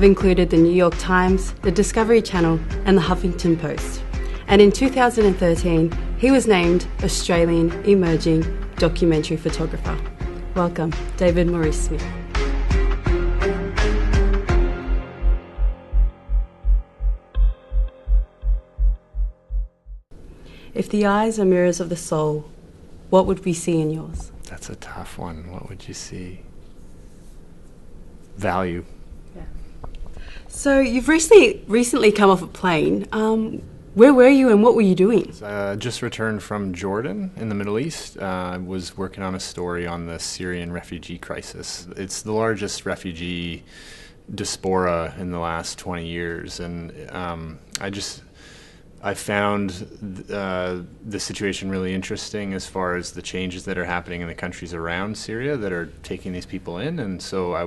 included the New York Times, the Discovery Channel and the Huffington Post. And in 2013, he was named Australian Emerging Documentary Photographer. Welcome, David Maurice-Smith. If the eyes are mirrors of the soul, what would we see in yours? That's a tough one. What would you see? Value. Yeah. So you've recently come off a plane. Where were you and what were you doing? Just returned from Jordan in the Middle East. I was working on a story on the Syrian refugee crisis. It's the largest refugee diaspora in the last 20 years, and I found the situation really interesting as far as the changes that are happening in the countries around Syria that are taking these people in, and so I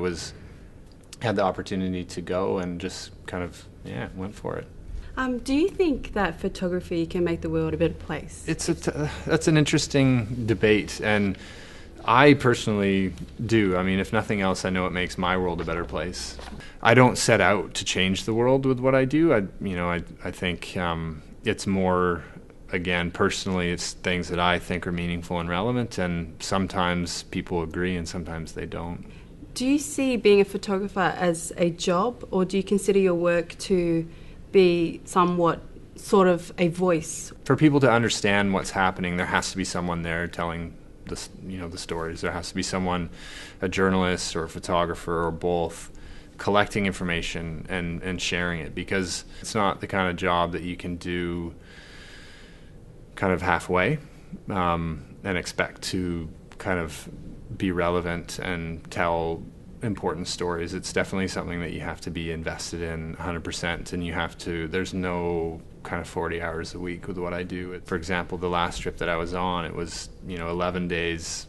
had the opportunity to go and just kind of went for it. Do you think that photography can make the world a better place? That's an interesting debate, and I personally do. I mean, if nothing else, I know it makes my world a better place. I don't set out to change the world with what I do. I think it's more, again, personally, it's things that I think are meaningful and relevant, and sometimes people agree and sometimes they don't. Do you see being a photographer as a job, or do you consider your work to be somewhat sort of a voice? For people to understand what's happening, there has to be someone there telling the stories. There has to be someone, a journalist or a photographer or both, collecting information and sharing it, because it's not the kind of job that you can do kind of halfway and expect to kind of be relevant and tell important stories. It's definitely something that you have to be invested in 100%, and there's no kind of 40 hours a week with what I do. For example, the last trip that I was on, it was 11 days,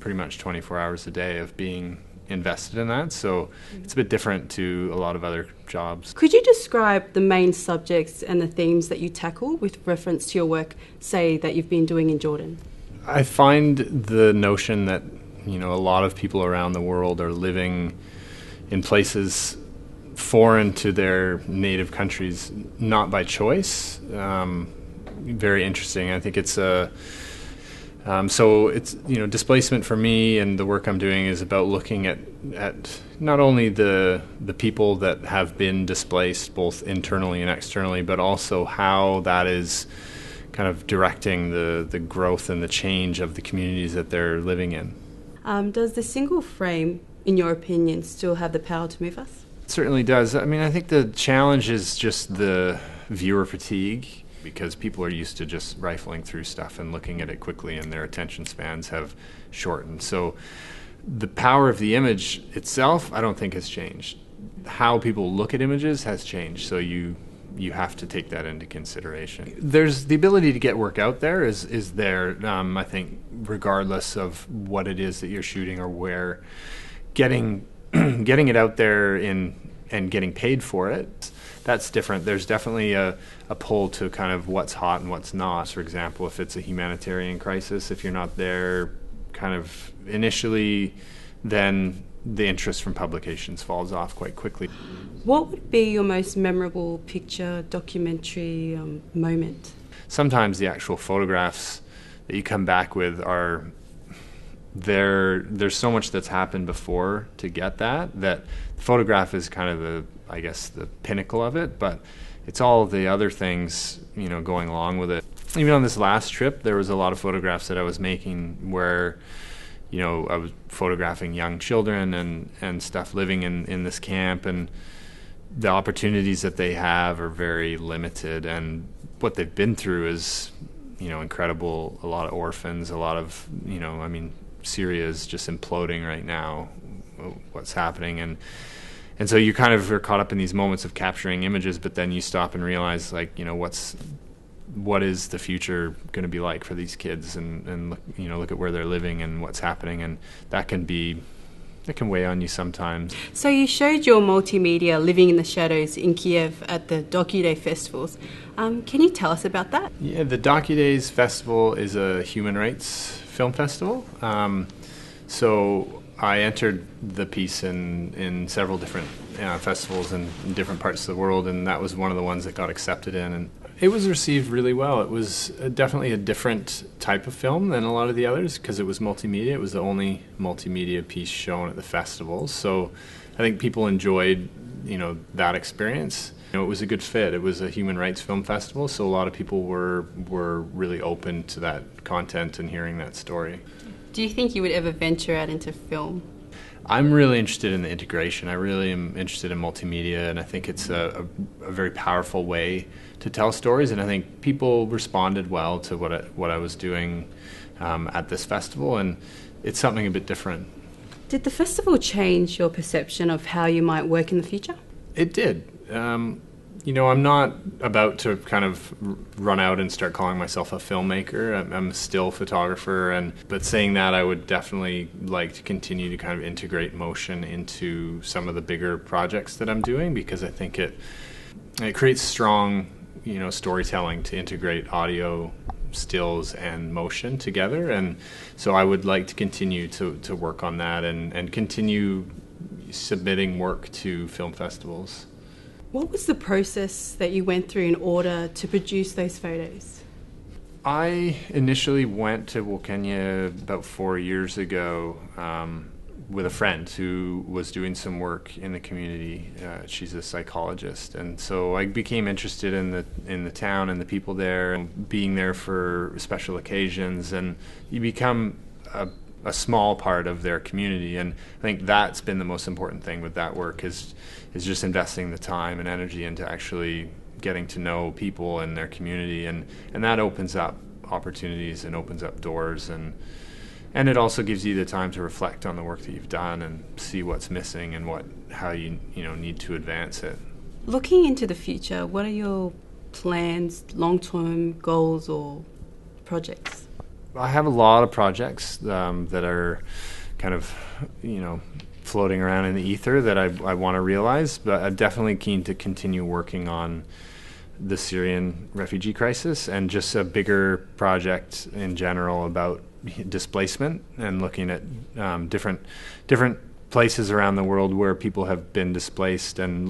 pretty much 24 hours a day of being invested in that, so it's a bit different to a lot of other jobs. Could you describe the main subjects and the themes that you tackle with reference to your work, say, that you've been doing in Jordan? I find the notion that a lot of people around the world are living in places foreign to their native countries, not by choice. Very interesting. I think it's so it's displacement for me, and the work I'm doing is about looking at not only the people that have been displaced both internally and externally, but also how that is kind of directing the growth and the change of the communities that they're living in. Does the single frame, in your opinion, still have the power to move us? It certainly does. I mean, I think the challenge is just the viewer fatigue, because people are used to just rifling through stuff and looking at it quickly, and their attention spans have shortened. So the power of the image itself, I don't think has changed. How people look at images has changed, so you have to take that into consideration. There's the ability to get work out there is there, I think, regardless of what it is that you're shooting or where. Getting it out there and getting paid for it, that's different. There's definitely a pull to kind of what's hot and what's not. For example, if it's a humanitarian crisis, if you're not there kind of initially, then the interest from publications falls off quite quickly. What would be your most memorable picture, documentary moment? Sometimes the actual photographs that you come back with are there's so much that's happened before to get that the photograph is kind of the pinnacle of it, but it's all the other things going along with it. Even on this last trip, there was a lot of photographs that I was making where I was photographing young children and stuff living in this camp, and the opportunities that they have are very limited, and what they've been through is incredible. A lot of orphans, a lot of Syria is just imploding right now, what's happening, and so you kind of are caught up in these moments of capturing images, but then you stop and realize what is the future going to be like for these kids, and look at where they're living and what's happening, and that can weigh on you sometimes. So you showed your multimedia Living in the Shadows in Kiev at the DocuDay festivals. Can you tell us about that? Yeah, the DocuDays festival is a human rights film festival. So I entered the piece in several different festivals in different parts of the world, and that was one of the ones that got accepted in. And it was received really well. It was definitely a different type of film than a lot of the others because it was multimedia. It was the only multimedia piece shown at the festival. So I think people enjoyed, that experience. It was a good fit. It was a human rights film festival, so a lot of people were really open to that content and hearing that story. Do you think you would ever venture out into film? I'm really interested in the integration. I really am interested in multimedia, and I think it's a very powerful way to tell stories, and I think people responded well to what I was doing at this festival, and it's something a bit different. Did the festival change your perception of how you might work in the future? It did. I'm not about to kind of run out and start calling myself a filmmaker. I'm still a photographer, but saying that, I would definitely like to continue to kind of integrate motion into some of the bigger projects that I'm doing, because I think it creates strong, storytelling to integrate audio, stills, and motion together. And so I would like to continue to work on that and continue submitting work to film festivals. What was the process that you went through in order to produce those photos? I initially went to Kenya about 4 years ago with a friend who was doing some work in the community. She's a psychologist, and so I became interested in the town and the people there, and being there for special occasions, and you become a small part of their community. And I think that's been the most important thing with that work is just investing the time and energy into actually getting to know people in their community, and that opens up opportunities and opens up doors, and it also gives you the time to reflect on the work that you've done and see what's missing and how you need to advance it. Looking into the future, what are your plans, long-term goals or projects? I have a lot of projects that are kind of, floating around in the ether that I want to realize, but I'm definitely keen to continue working on the Syrian refugee crisis and just a bigger project in general about displacement and looking at different places around the world where people have been displaced, and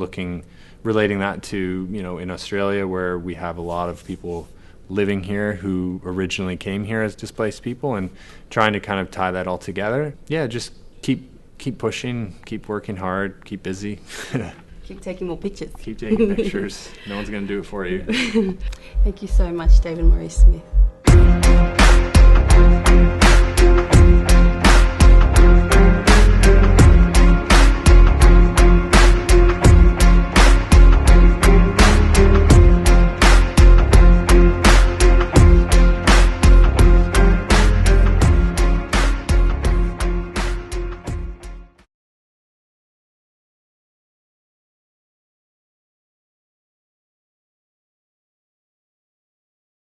relating that to, in Australia, where we have a lot of people living here who originally came here as displaced people, and trying to kind of tie that all together. Yeah, just keep pushing, keep working hard, keep busy. Keep taking more pictures. Keep taking pictures. No one's going to do it for you. Thank you so much, David Maurice Smith.